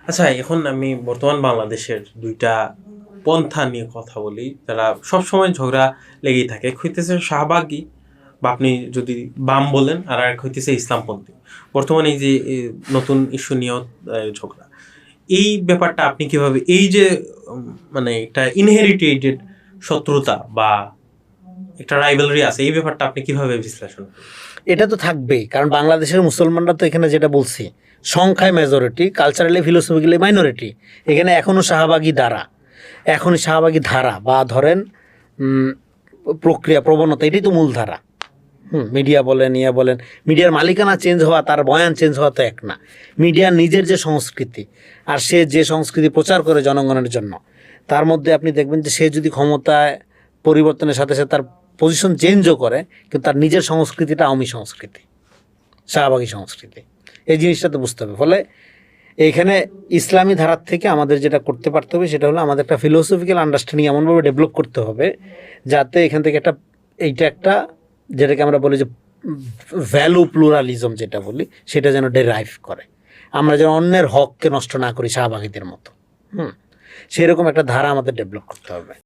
আচ্ছা, এখন আমি বর্তমান বাংলাদেশের দুইটা পন্থা নিয়ে কথা বলি, যারা সবসময় ঝগড়া লেগেই থাকে। এক হইতেছে শাহবাগী, বা আপনি যদি বাম বলেন, আর এক হইতেছে ইসলামপন্থী। বর্তমানে এই যে নতুন ইস্যু নিয়েও ঝগড়া, এই ব্যাপারটা আপনি কিভাবে, এই যে মানে একটা ইনহেরিটেড শত্রুতা বা একটা রাইভালরি আছে, এই ব্যাপারটা আপনি কিভাবে বিশ্লেষণ করেন? এটা তো থাকবেই, কারণ বাংলাদেশের মুসলমানরা তো এখানে যেটা বলছি সংখ্যায় মেজরিটি, কালচারালি ফিলোসফিক্যালি মাইনরিটি। এখানে এখনও শাহবাগী ধারা বা ধরেন প্রক্রিয়া প্রবণতা, এটাই তো মূল ধারা। মিডিয়া বলেন, বলেন, মিডিয়ার মালিকানা চেঞ্জ হওয়া, তার বয়ান চেঞ্জ হওয়া তো এক না। মিডিয়ার নিজের যে সংস্কৃতি, আর সে যে সংস্কৃতি প্রচার করে জনগণের জন্য, তার মধ্যে আপনি দেখবেন যে সে যদি ক্ষমতায় পরিবর্তনের সাথে সাথে তার পজিশন চেঞ্জও করে, কিন্তু তার নিজের সংস্কৃতিটা আওয়ামী সংস্কৃতি, শাহবাগী সংস্কৃতি। এই জিনিসটা তো বুঝতে হবে। ফলে এইখানে ইসলামী ধারার থেকে আমাদের যেটা করতে পারতে হবে সেটা হলো আমাদের একটা ফিলোসফিক্যাল আন্ডারস্ট্যান্ডিং এমনভাবে ডেভেলপ করতে হবে যাতে এখান থেকে একটা যেটাকে আমরা বলি যে ভ্যালু প্লুরালিজম যেটা বলি, সেটা যেন ডেরাইভ করে। আমরা যেন অন্যের হককে নষ্ট না করি শাহবাগীদের মতো। সেরকম একটা ধারা আমাদের ডেভেলপ করতে হবে।